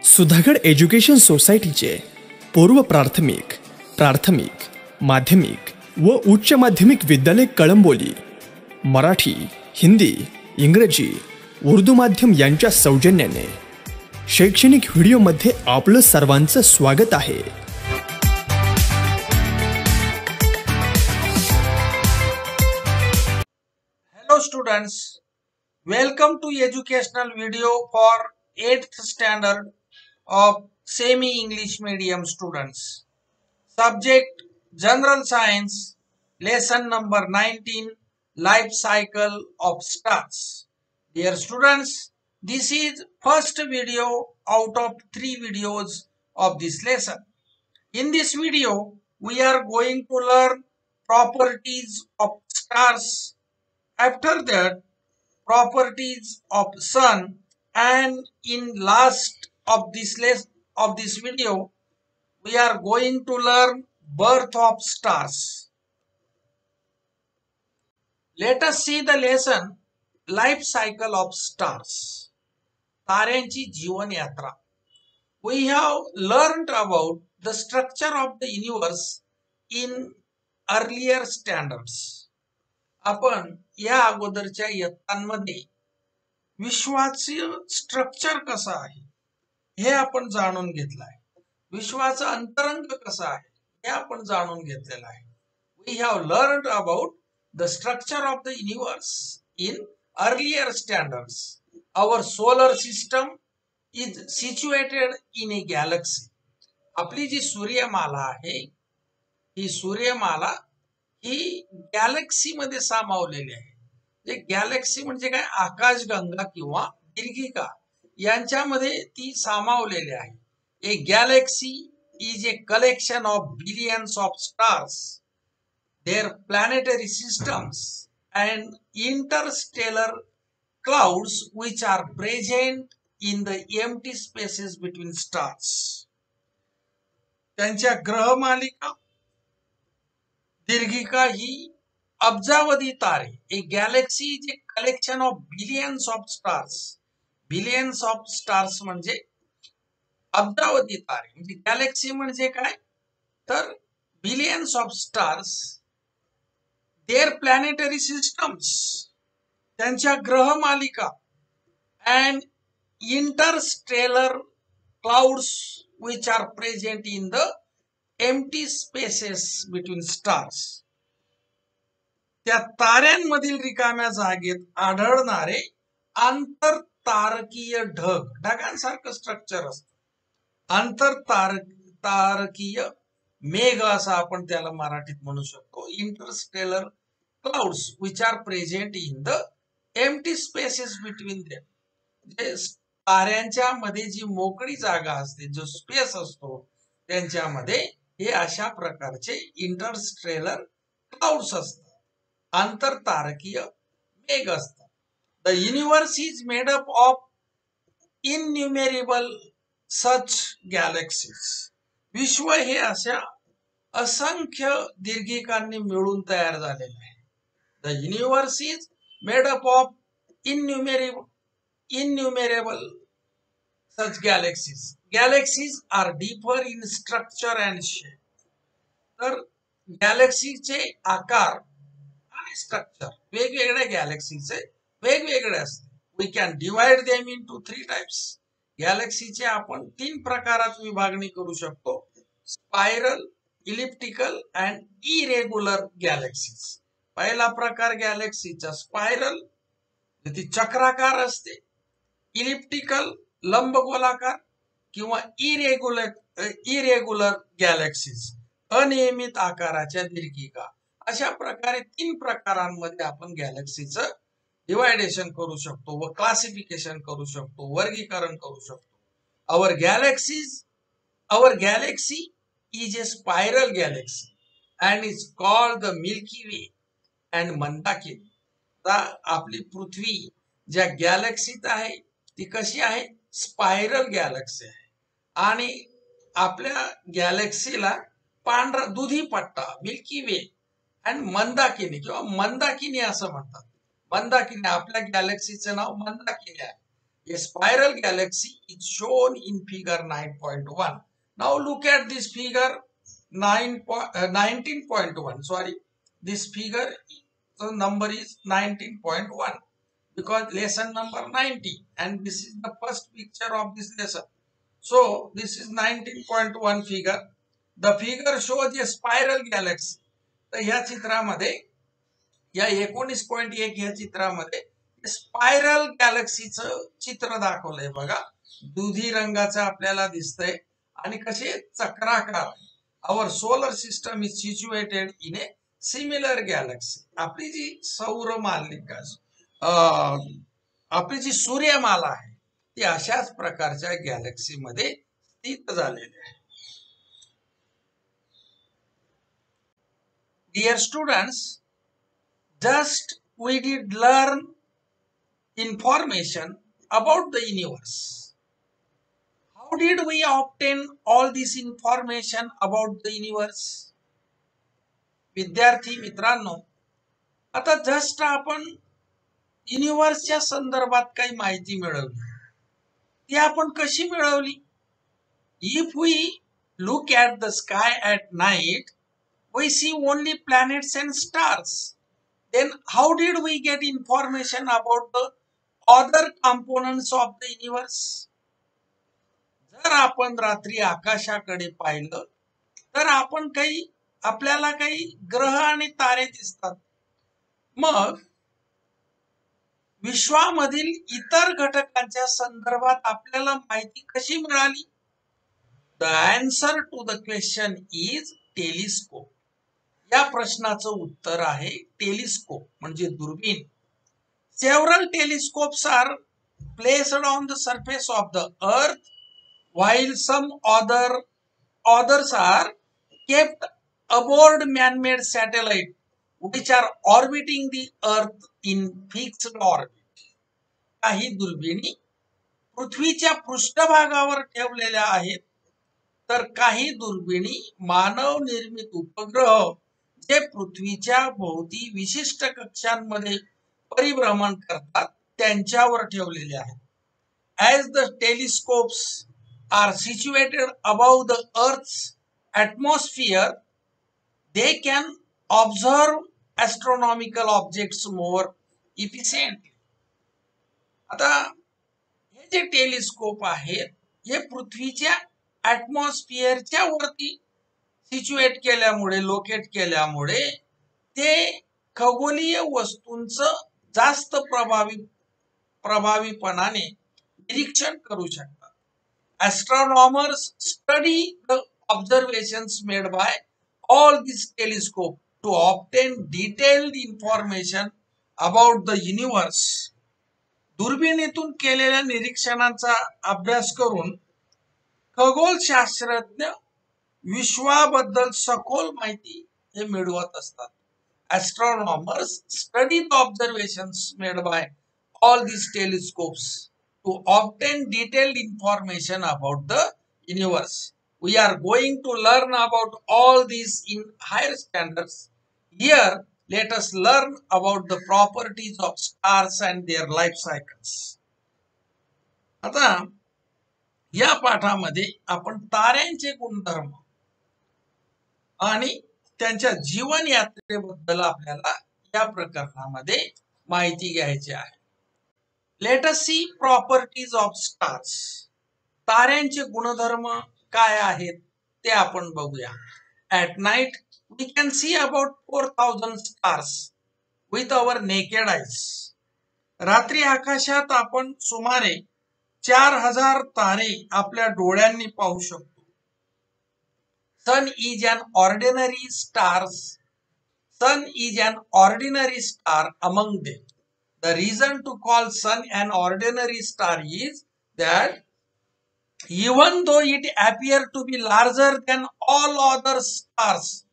Sudhagad education सोसायटीचे पूर्व प्राथमिक, प्राथमिक, माध्यमिक व उच्च माध्यमिक विद्यालय कळंबोली मराठी, हिंदी, इंग्रजी, उर्दू माध्यम यांच्या सौजन्याने शैक्षणिक व्हिडिओमध्ये आपलं सर्वांचं स्वागत आहे। Hello students, welcome to educational video for 8th standard of semi English medium students. Subject General Science, lesson number 19, Life Cycle of Stars. Dear students, this is first video out of 3 videos of this lesson. In this video, we are going to learn properties of stars. After that, properties of sun, and in last of this video, we are going to learn birth of stars. Let us see the lesson life cycle of stars. ताऱ्यांची जीवन यात्रा. We have learned about the structure of the universe in earlier standards. आपण या अगोदरच्या इयत्तांमध्ये विश्वाचे structure कसं आहे हे आपण जाणून घेतलं आहे। विश्वाचं अंतरंग कसं आहे हे आपण जाणून घेतलेलं आहे। We have learned about the structure of the universe in earlier standards. Our solar system is situated in a galaxy. आपली जी सूर्यमाला आहे ही सूर्यमाला ही गॅलेक्सी मध्ये सामावलेली आहे। गॅलेक्सी म्हणजे काय, आकाशगंगा किंवा दीर्घिका यांच्यामध्ये ती सामावलेली आहे। A galaxy is a collection of billions of stars, their planetary systems and interstellar clouds which are present in the empty spaces between stars. त्यांच्या ग्रहमालिका दीर्घिका ही अब्जावधी तारे। A galaxy is a collection of billions of stars. Billions of stars म्हणजे अब्जावधी तारे। म्हणजे गॅलेक्सी म्हणजे काय, तर billions of stars, their planetary systems, त्यांच्या ग्रहमालिका, and interstellar clouds which are present in the empty spaces between stars. त्या ताऱ्यांमधील रिकाम्या जागेत आढळणारे आंतरतारकीय ढग, ढगांसारखं स्ट्रक्चर असतं। आंतरतारकीय मेघ असं आपण त्याला मराठीत म्हणू शकतो। Interstellar clouds which are present in the empty spaces between them. म्हणजे ताऱ्यांच्या मध्ये जी मोकळी जागा असते, जो स्पेस असतो, त्यांच्यामध्ये हे अशा प्रकारचे इंटरस्टेलर क्लाउड्स असतात, आंतरतारकीय मेघ असतात। The universe is made up of innumerable such galaxies. विश्व हे अशा असंख्य दीर्घिकांनी मिळून तयार झालेले आहे। The universe is made up of innumerable such galaxies. Galaxies are differ in structure and shape. तर गॅलेक्सीचे आकार आणि स्ट्रक्चर वेगवेगळ्या गॅलेक्सीचे वेगवेगळे असते। We can divide them into 3 types. गॅलेक्सीचे आपण 3 प्रकारात विभागणी करू शकतो, spiral, elliptical and irregular galaxies. पहिला प्रकार गॅलेक्सीचा स्पायरल, ती चक्राकार असते, इलिप्टिकल लंबगोलाकार किंवा इरेग्युलर गॅलेक्सीज अनियमित आकाराच्या दीर्घिका। अशा प्रकारे 3 प्रकारांमध्ये आपण गॅलेक्सीचं डिवायडेशन करू शकतो व क्लासिफिकेशन करू शकतो, वर्गीकरण करू शकतो। our galaxy is a spiral galaxy and is called the Milky Way and Mandakini. आपली पृथ्वी ज्या गॅलेक्सीत आहे ती कशी आहे, स्पायरल गॅलेक्सी आहे। आणि आपल्या गॅलेक्सीला पांढरा दुधी पट्टा मिल्की वे अँड मंदाकिनी किंवा मंदाकिनी असं म्हणतात। मंदाकिनी, आपल्या गॅलेक्सीचं नाव मंदाकिनी आहे। A spiral galaxy is shown in figure 9.1. Now look at this figure 19.1. Sorry, this figure, the number is 19.1 because lesson number 90, and this is the first picture of this lesson. So this is 19.1 figure. The figure shows a spiral galaxy. तर ह्या चित्रामध्ये, या 19.1 ह्या चित्रामध्ये spiral गॅलेक्सीचं चित्र दाखवलंय बघा. दुधी रंगाचं आपल्याला दिसतंय आणि कसे चक्राकार. Our solar system is situated in a similar galaxy. आपली जी सौर मालिका, आपली जी सूर्यमाला आहे ती अशाच प्रकारच्या गॅलेक्सी मध्ये स्थित झालेली आहे. Dear students, just we did learn information about the universe. How did we obtain all this information about the universe? विद्यार्थी मित्रांनो, आता जस्ट आपण युनिवर्सच्या संदर्भात काही माहिती मिळवली. ती आपण कशी मिळवली? If we look at the sky at night, we see only planets and stars. Then how did we get information about the other components of the universe? जर आपण रात्री आकाशाकडे पाहिलं तर आपल्याला काही ग्रह आणि तारे दिसतात. मग विश्वामधील इतर घटकांच्या संदर्भात आपल्याला माहिती कशी मिळाली? The answer to the question is telescope. या प्रश्नाचं उत्तर आहे टेलिस्कोप म्हणजे दुर्बीण. Several telescopes are placed on the surface of the earth while some others are kept aboard man-made satellite which are orbiting the earth in fixed orbit. काही दुर्बिणी पृथ्वीच्या पृष्ठभागावर ठेवलेल्या आहेत, तर काही दुर्बिणी मानव निर्मित उपग्रह जे पृथ्वीच्या भोवती विशिष्ट कक्षांमध्ये परिभ्रमण करतात त्यांच्यावर ठेवलेले आहेत. As the telescopes are situated above the Earth's atmosphere, they can observe astronomical objects more efficiently. आता हे जे टेलिस्कोप आहेत हे पृथ्वीच्या ऍटमॉस्फिअरच्या वरती सिच्युएट केल्यामुळे, लोकेट केल्यामुळे ते खगोलीय वस्तूंचं जास्त प्रभावीपणाने निरीक्षण करू शकतात. Astronomers study the observations made by all these telescopes to obtain detailed information about the universe. दुर्बिणीतून केलेल्या निरीक्षणांचा अभ्यास करून खगोलशास्त्रज्ञ विश्वाबद्दल सखोल माहिती हे मिळवत असतात. Astronomers study the observations made by all these telescopes to obtain detailed information about the universe. We are going to learn about all these in higher standards. Here, let us learn about the properties of stars and their life cycles. आता या पाठामध्ये आपण ताऱ्यांचे गुणधर्म आणि त्यांच्या जीवन यात्रेबद्दल आपल्याला या प्रकरणामध्ये माहिती घ्यायची आहे. Let us see properties of stars. ताऱ्यांचे गुणधर्म काय आहेत ते आपण बघूया. At night we can see about 4000 stars with our naked eyes. रात्री आकाशात आपण सुमारे 4000 तारे आपल्या डोळ्यांनी पाहू शकतो. Sun is an ordinary stars. Sun is an ordinary star among them. The reason to call Sun an ordinary star is that even though it appears to be larger than all other stars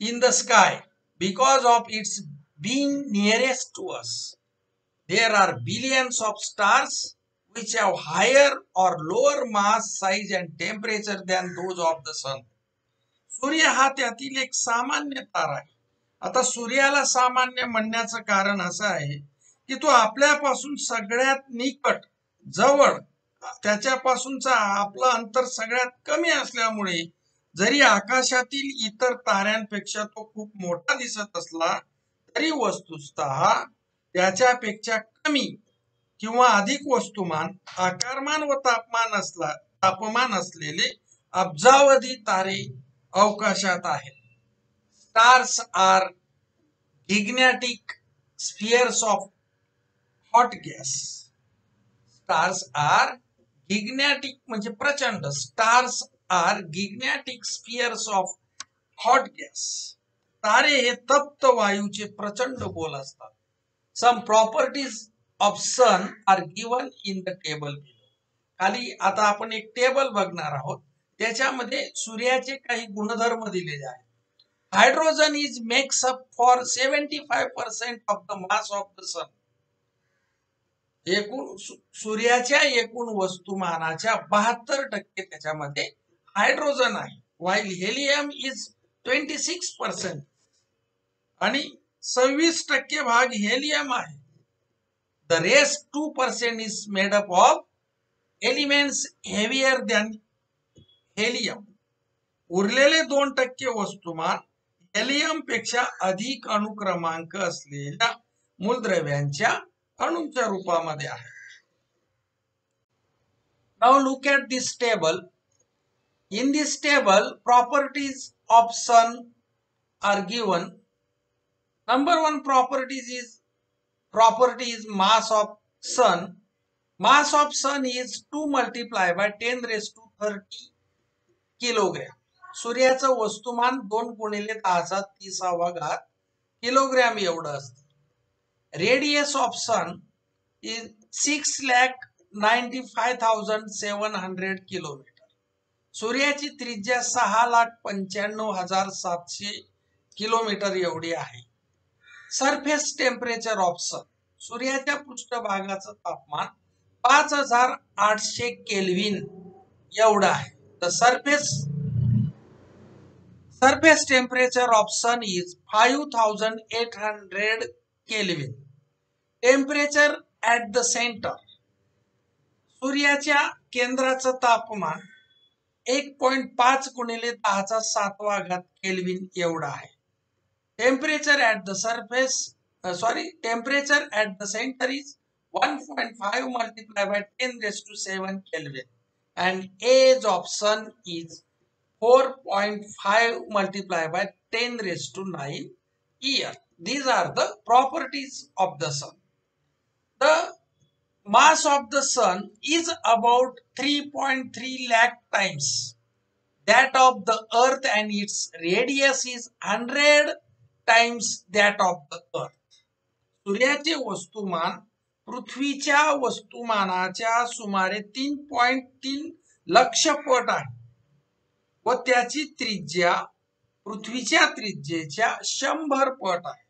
in the sky because of its being nearest to us, there are billions of stars which have higher or lower mass, size and temperature than those of the Sun. सूर्य हा त्यातील एक सामान्य तारा आहे. आता सूर्याला सामान्य म्हणण्याचं कारण असं आहे की तो आपल्यापासून सगळ्यात निकट जवळ त्याच्यापासूनचा आपलं अंतर सगळ्यात कमी असल्यामुळे जरी आकाशातील इतर ताऱ्यांपेक्षा तो खूप मोठा दिसत असला तरी वस्तुतः त्याच्यापेक्षा कमी किंवा अधिक वस्तुमान, आकारमान व तापमान असलेले अब्जावधी तारे अवकाशात आहेत. Stars are gigantic spheres of hot gas. Stars are gigantic म्हणजे प्रचंड. Stars are gigantic spheres of hot gas. तारे हे तप्त वायूचे प्रचंड गोल असतात. Some properties of sun are given in the table below. खाली आता आपण एक टेबल बघणार आहोत, त्याच्यामध्ये सूर्याचे काही गुणधर्म दिलेले आहेत. Hydrogen is makes up for 75% of the mass of the sun. एकूण सूर्याच्या एकूण वस्तुमानाच्या 72% त्याच्यामध्ये हायड्रोजन आहे. वाईल हेलियम इज 26% आणि 26% भाग हेलियम आहे. The rest 2% is made up of elements heavier than helium. उरलेले 2% वस्तुमान हेलियम पेक्षा अधिक अणुक्रमांक असलेल्या मूलद्रव्यांच्या अणूंच्या रूपामध्ये आहे. Now look at this table. In this table, properties of sun are given. Number one property is mass of sun. Mass of sun is 2 multiplied by 10 raised to 30 kilogram. सूर्याचं वस्तुमान 2 गुणिले 10⁻³ किलोग्रॅम एवढं असतं. Radius of sun is 6,95,700 kilometer. सूर्याची त्रिज्या 6,95,700 kilometre एवढी आहे. Surface temperature of sun. सूर्याच्या पृष्ठभागाचं तापमान 5,800 केल्विन एवढं आहे. The surface temperature of sun is 5,800 kelvin. Temperature at the centre. सूर्याच्या केंद्राचं तापमान 1.5 गुणिले 10⁷ केल्विन एवढा आहे. Temperature at the centre is 1.5 multiplied by 10 raised to 7 Kelvin and age of sun is 4.5 multiplied by 10 raised to 9 year. These are the properties of the sun. The mass of the sun is about 3.3 lakh times that of the earth and its radius is 100 times that of the earth. सूर्याचे वस्तुमान पृथ्वीच्या वस्तुमानाच्या सुमारे 3.3 लक्ष पट आहे व त्याची त्रिज्या पृथ्वीच्या त्रिज्येच्या 100 पट आहे.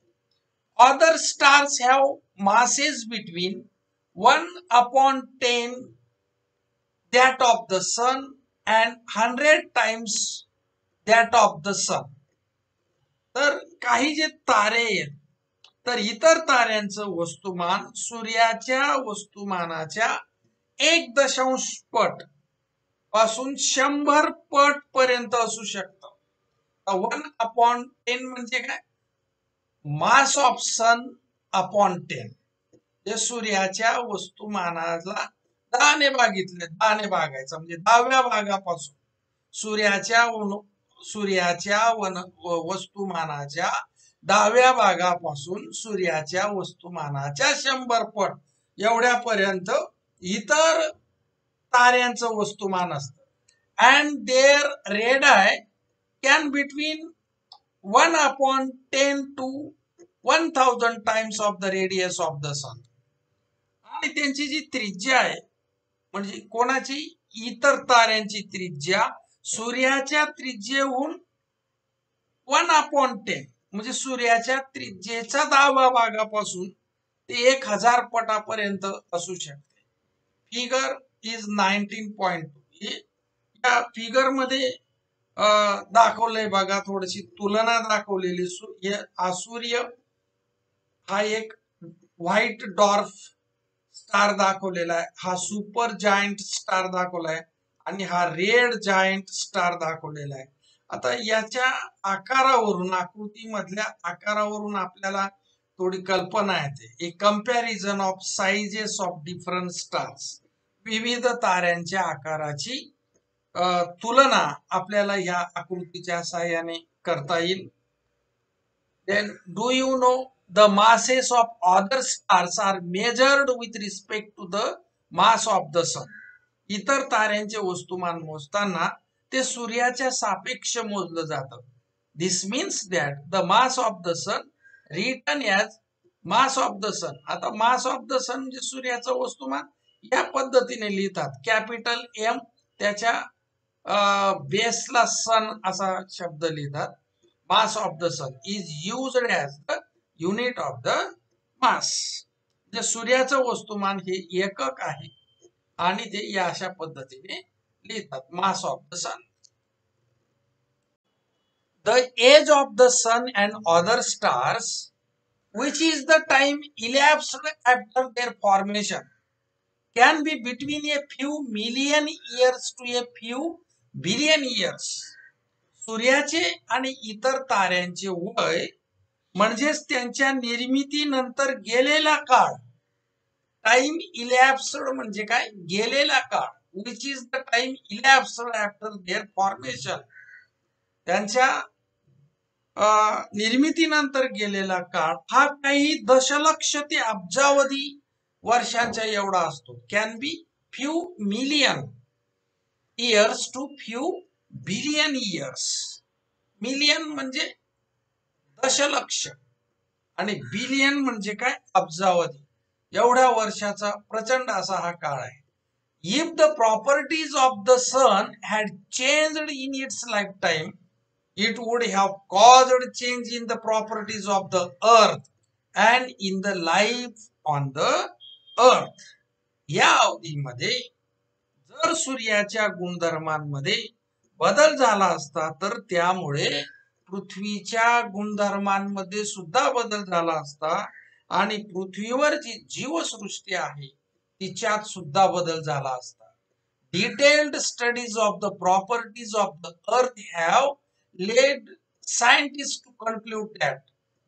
Other stars have masses between 1/10 that of the sun and 100 times that of the sun. तर काही जे तारे आहेत तर इतर ताऱ्यांचं वस्तुमान सूर्याच्या वस्तुमानाच्या 1.0 पट पासून 100 पट पर्यंत असू शकतं. 1/10 म्हणजे काय? Mass of sun upon 10. ते सूर्याच्या वस्तुमानाला 10ने भागायचं म्हणजे 10व्या भागापासून सूर्याच्या वस्तुमानाच्या 10व्या भागापासून सूर्याच्या वस्तुमानाच्या 100 पट एवढ्यापर्यंत इतर ताऱ्यांचं वस्तुमान असतं. And their radii can between 1/10 to 1000 times of the radius of the sun. आणि त्यांची जी त्रिज्या आहे म्हणजे कोणाची? इतर ताऱ्यांची त्रिज्या सूर्याच्या त्रिज्येहून 1/10 म्हणजे सूर्याच्या त्रिज्येच्या 10व्या भागापासून ते 1000 पटापर्यंत असू शकते. Figure is 19.2. या फिगर मध्ये दाखवलंय बघा, थोडीशी तुलना दाखवलेली. सूर्य हा एक व्हाईट डॉर्फ स्टार दाखवलेला आहे, हा सुपर जायंट स्टार दाखवलाय आणि हा रेड जायंट स्टार दाखवलेला आहे. आता याच्या आकारावरून, आकृतीमधल्या आकारावरून आपल्याला थोडी कल्पना येते. A comparison of sizes of different stars, विविध ताऱ्यांच्या आकाराची तुलना आपल्याला या आकृतीच्या साहाय्याने करता येईल. Then do you know the masses of other stars are measured with respect to the mass of the sun. इतर ताऱ्यांचे वस्तुमान मोजताना ते सूर्याच्या सापेक्ष मोजलं जातं. This means that the mass of the sun written as mass of the sun. आता mass of the sun म्हणजे सूर्याचं वस्तुमान या पद्धतीने लिहितात. कॅपिटल एम त्याच्या बेसला सन असा शब्द लिहितात. Mass of the sun is used as the unit of the mass. म्हणजे सूर्याचं वस्तुमान हे एकक आहे आणि ते या अशा पद्धतीने लिहितात. Mass of the sun. The age of the sun and other stars, which is the time elapsed after their formation, can be between a few million years to a few billion years. सूर्याचे आणि इतर ताऱ्यांचे वय म्हणजेच त्यांच्या निर्मितीनंतर गेलेला काळ, टाइम इलॅप्स्ड म्हणजे काय, गेलेला काळ, which is the time elapsed after their formation, त्यांच्या निर्मितीनंतर गेलेला काळ हा काही दशलक्ष ते अब्जावधी वर्षांच्या एवढा असतो. Can be few million years to few billion years. Million म्हणजे दशलक्ष आणि बिलियन म्हणजे काय, अब्जावधी. एवढ्या वर्षाचा प्रचंड असा हा काळ आहे. If the properties of the sun had changed in its lifetime, it would have caused change in the properties of the earth and in the life on the earth. या अवधीमध्ये जर सूर्याच्या गुणधर्मांमध्ये बदल झाला असता तर त्यामुळे पृथ्वीच्या गुणधर्मांमध्ये सुद्धा बदल झाला असता आणि पृथ्वीवर जी जीवसृष्टी आहे तिच्यात सुद्धा बदल झाला असता. Detailed studies of the properties of the earth have led scientists to conclude that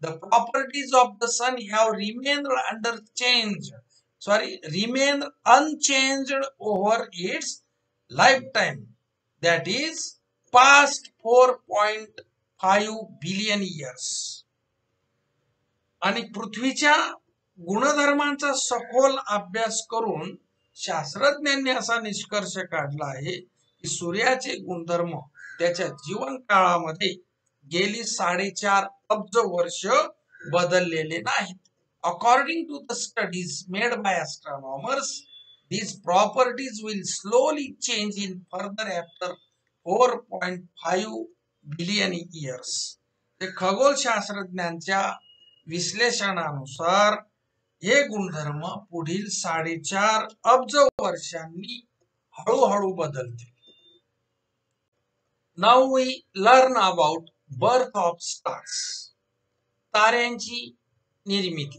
the properties of the sun have remained unchanged over its lifetime, that is past 4.5 billion years. आणि पृथ्वीच्या गुणधर्मांचा सखोल अभ्यास करून शास्त्रज्ञांनी असा निष्कर्ष काढला आहे की सूर्याचे गुणधर्म त्याच्या जीवन काळामध्ये गेली 4.5 अब्ज वर्ष बदललेले नाहीत. According to the studies made by astronomers, these properties will slowly change in further after 4.5 billion years. ते खगोलशास्त्रज्ञांच्या विश्लेषणानुसार हे गुणधर्म पुढील 4.5 अब्ज वर्षांनी हळूहळू बदलतील. Now we learn about birth of stars. ताऱ्यांची निर्मिती.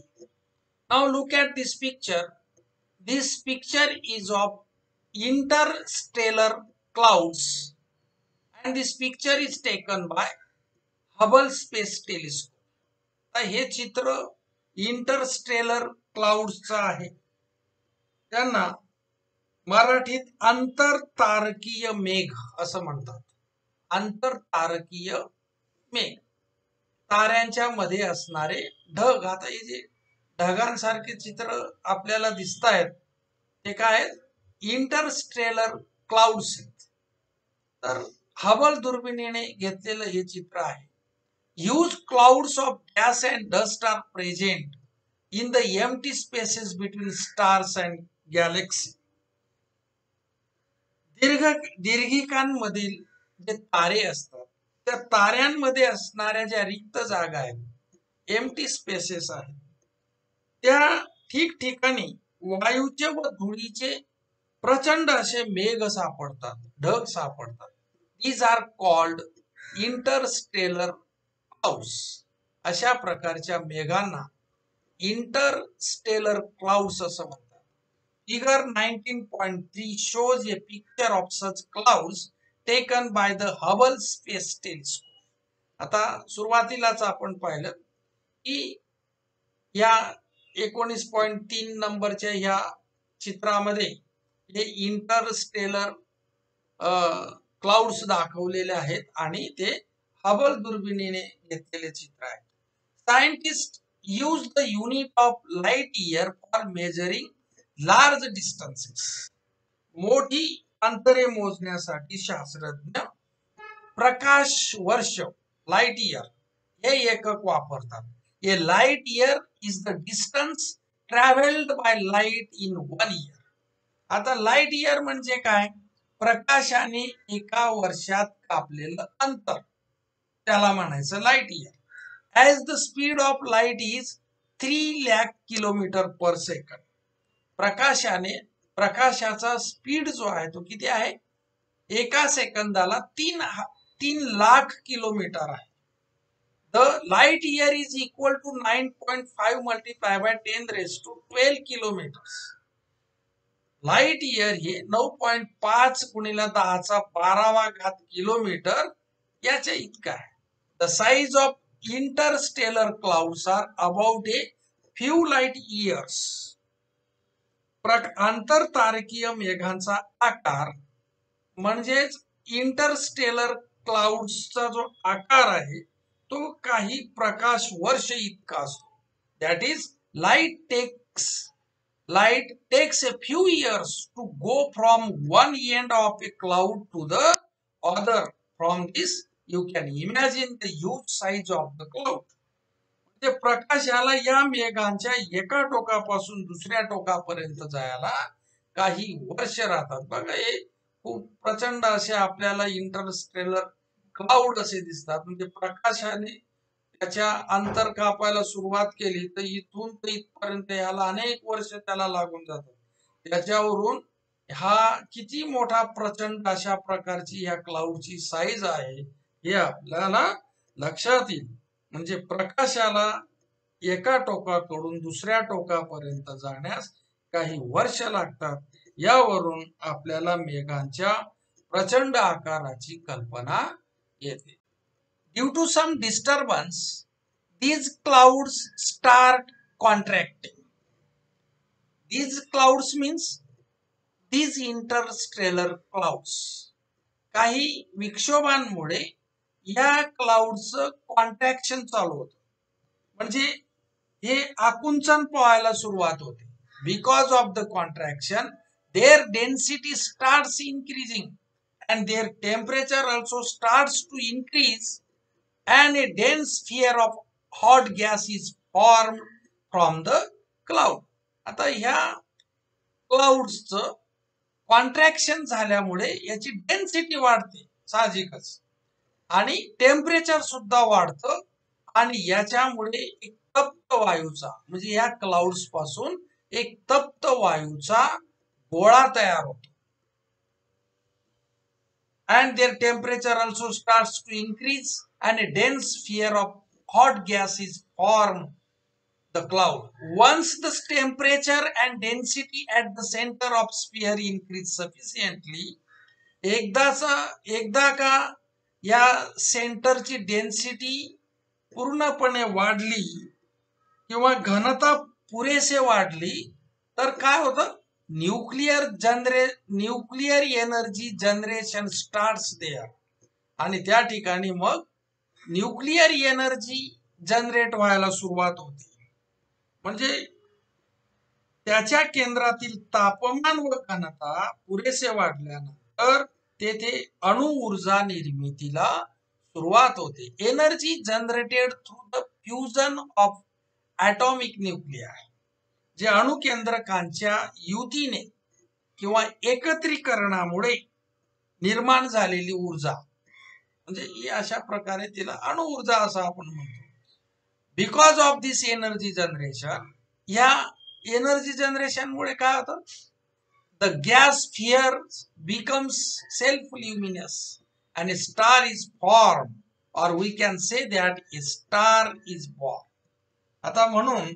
Now look at this picture. This picture is of interstellar clouds and this picture is taken by Hubble Space Telescope. हे चित्र इंटरस्टेलर क्लाउड्सचं आहे. त्यांना मराठीत आंतरतारकीय मेघ असं म्हणतात. आंतरतारकीय मेघ, ताऱ्यांच्या मध्ये असणारे ढग. आता हे जे ढगांसारखे चित्र आपल्याला दिसत आहेत ते काय आहेत, इंटरस्टेलर क्लाउड्स आहेत. तर हबल दुर्बिणीने घेतलेलं हे चित्र आहे. Huge clouds of gas and dust are present in the empty spaces between stars and galaxy. दीर्घिकांमधील जे तारे असतात त्या ताऱ्यांमध्ये असणाऱ्या ज्या रिक्त जागा आहेत, एम्प्टी स्पेसेस आहेत, त्या ठिकठिकाणी वायूचे व धुळीचे प्रचंड असे मेघ सापडतात, ढग सापडतात. These are called interstellar clouds. अशा प्रकारच्या मेघांना इंटरस्टेलर क्लाउड्स असं म्हणतात. Figure 19.3 shows a picture of such clouds taken by the Hubble Space Telescope. आता सुरुवातीलाच आपण पाहिलं की या 19.3 नंबरच्या ह्या चित्रामध्ये हे इंटरस्टेलर क्लाउड्स दाखवलेले आहेत आणि ते हबल दुर्बिणीने घेतलेले चित्र आहे. Scientist use the unit of light year for measuring large distances. मोठी अंतरे मोजण्यासाठी शास्त्रज्ञ प्रकाश वर्ष लाईट इयर हे एकक वापरतात. A light year is the distance travelled by light in 1 year. आता लाईट इयर म्हणजे काय? प्रकाशाने एका वर्षात कापलेलं अंतर, त्याला म्हणायचं light year. As the speed of light is 3 lakh kilometre per second. प्रकाशाचा स्पीड जो आहे तो किती आहे? एका सेकंदाला 3 लाख किलोमीटर आहे. The light year is equal to 9.5 multiply by 10⁻12 kilometres. Light year हे 9.5 गुणिले 10⁻12 किलोमीटर याच्या इतका आहे. The size of interstellar clouds are about a few light years. आंतरतारकीय मेघांचा आकार म्हणजेच इंटरस्टेलर क्लाउड्सचा जो आकार आहे तो काही प्रकाश वर्ष इतका असतो. That is light takes a few years to go from one end of a cloud to the other. From this you can imagine the huge size of the cloud. म्हणजे प्रकाशाला या मेघांच्या एका टोकापासून दुसऱ्या टोकापर्यंत जायला काही वर्ष राहतात. बघा, हे खूप प्रचंड असे आपल्याला इंटरस्टेलर क्लाउड असे दिसतात. म्हणजे प्रकाशाने त्याच्या अंतर कापायला सुरुवात केली तर इथून तर इथपर्यंत याला अनेक वर्ष त्याला लागून जातात. त्याच्यावरून हा किती मोठा प्रचंड अशा प्रकारची या क्लाउडची साईज आहे हे आपल्याला लक्षात येईल. म्हणजे प्रकाशाला एका टोकाकडून दुसऱ्या टोकापर्यंत जाण्यास काही वर्ष लागतात. यावरून आपल्याला मेघांच्या प्रचंड आकाराची कल्पना येते. Due to some disturbance, these clouds start contracting. These clouds means these interstellar clouds. काही विक्षोभांमुळे या क्लाउडचं कॉन्ट्रॅक्शन चालू होतं. म्हणजे हे आकुंचन पाहायला सुरुवात होते. Because of the contraction their density starts increasing and their temperature also starts to increase and a dense sphere of hot gas is formed from the cloud. आता ह्या क्लाउड्सचं कॉन्ट्रॅक्शन झाल्यामुळे याची डेन्सिटी वाढते साहजिकच आणि टेम्परेचर सुद्धा वाढतं आणि याच्यामुळे एक तप्त वायूचा म्हणजे या क्लाउड्स पासून एक तप्त वायूचा गोळा तयार होतो. And their temperature also starts to increase and a dense sphere of hot gas is formed the cloud. Once the temperature and density at the center of sphere increase sufficiently, एकदा का या सेंटरची डेन्सिटी पूर्णपणे वाढली किंवा घनता पुरेसे वाढली तर काय होतं? Nuclear energy generation starts there आणि त्या ठिकाणी मग न्यूक्लियर एनर्जी जनरेट व्हायला सुरुवात होते. म्हणजे त्याच्या केंद्रातील तापमान व घनता पुरेसे वाढल्यानंतर तेथे अणु ऊर्जा निर्मितीला सुरुवात होते. Energy generated through the fusion of atomic nuclear. जे अणुकेंद्रकांच्या युतीने किंवा एकत्रीकरणामुळे निर्माण झालेली ऊर्जा म्हणजे ही अशा प्रकारे तिला अणु ऊर्जा असं आपण म्हणतो. Because of this energy generation, या एनर्जी जनरेशन मुळे काय होतं? The gas sphere becomes self luminous and a star is form और we can say that a star is born. आता म्हणून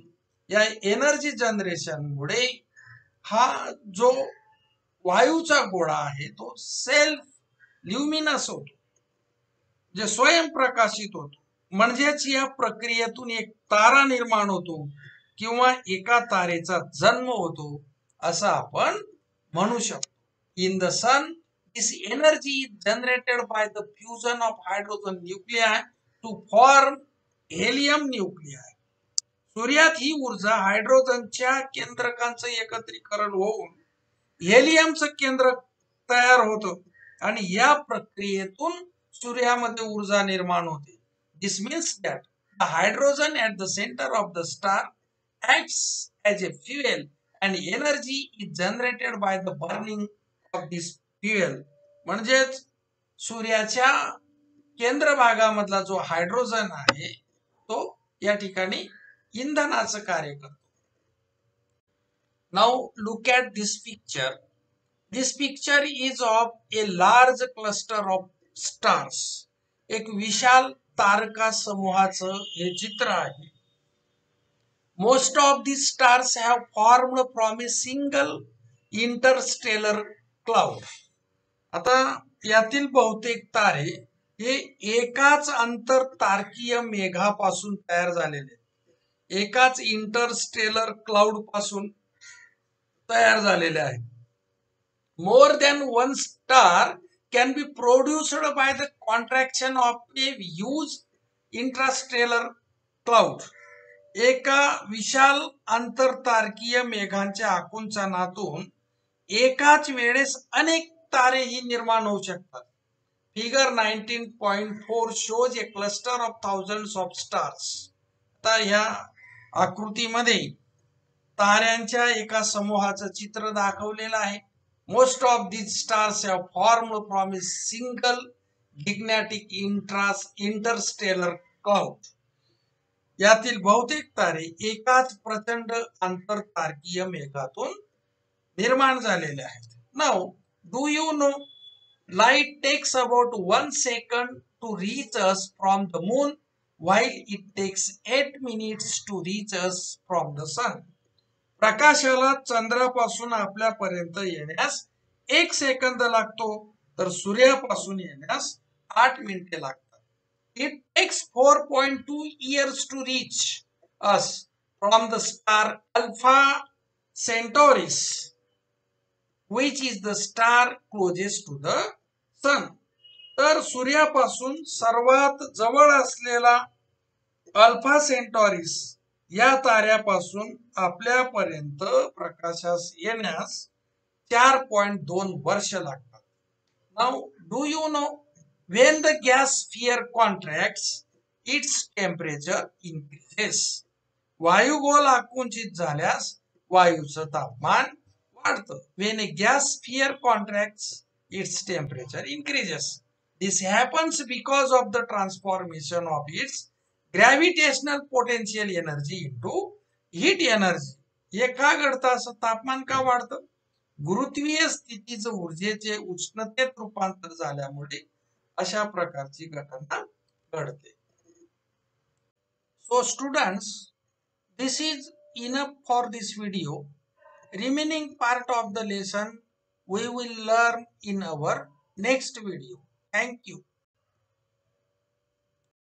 या एनर्जी जनरेशन मुळे हा जो वायूचा गोळा आहे तो सेल्फ ल्युमिनस होतो, जे स्वयंप्रकाशित होतो. म्हणजेच या प्रक्रियेतून एक तारा निर्माण होतो किंवा एका तारेचा जन्म होतो असं आपण म्हणू शकतो. In the sun this energy is generated by the fusion of hydrogen nuclei to form helium nuclei. सूर्यात ही ऊर्जा हायड्रोजनच्या केंद्रकांचं एकत्रीकरण होऊन हेलियमचं केंद्र तयार होतं आणि या प्रक्रियेतून सूर्यामध्ये ऊर्जा निर्माण होते. This means that the hydrogen at the centre of the star acts as a fuel and energy is generated by the burning of this fuel. म्हणजेच सूर्याच्या केंद्र भागामधला जो हायड्रोजन आहे तो या ठिकाणी इंधनाचं कार्य करतो. Now look at this picture. This picture is of a large cluster of stars. एक विशाल तारका समूहाचं हे चित्र आहे. Most of these stars have formed from a single interstellar cloud. आता यातील बहुतेक तारे हे एकाच आंतरतारकीय मेघापासून तयार झालेले, एकाच इंटरस्टेलर क्लाउड पासून तयार झालेले आहेत. More than one star can be produced by the contraction of a huge interstellar cloud. एका विशाल आंतरतारकीय मेघांच्या आकुंचनातून एकाच वेळेस अनेक तारेही निर्माण होऊ शकतात. Figure 19.4 shows a cluster of thousands of stars. आता ह्या आकृतीमध्ये ताऱ्यांच्या एका समूहाचं चित्र दाखवलेलं आहे. Most of these stars have formed from a single gigantic interstellar cloud. यातील बहुतेक तारे एकाच प्रचंड आंतरतारकीय मेघातून निर्माण झालेले आहेत. Now do you know light takes about 1 second to reach us from the moon while it takes 8 minutes to reach us from the sun. प्रकाशाला चंद्रापासून आपल्यापर्यंत येण्यास 1 सेकंद लागतो, तर सूर्यापासून येण्यास 8 मिनिटे लागतात. It takes 4.2 years to reach us from the star Alpha Centaurus, which is the star closest to the sun. तर सूर्यापासून सर्वात जवळ असलेला अल्फा सेंटॉरिस या ताऱ्यापासून आपल्यापर्यंत प्रकाशास येण्यास 4.2 वर्ष लागतात. Now do you no when the gas sphere contracts its temperature increases. वायुगोल आकुंचित झाल्यास वायूचं तापमान वाढतं. When a gas sphere contracts its temperature increases. This happens because of the transformation of its gravitational potential energy into heat energy. हे का घडतं, असं तापमान का वाढतं? गुरुत्वीय स्थितीचं ऊर्जेचे उष्णतेत रूपांतर झाल्यामुळे अशा प्रकारची घटना घडते. So students, this is enough for this video. Remaining part of the lesson we will learn in our next video. Thank you.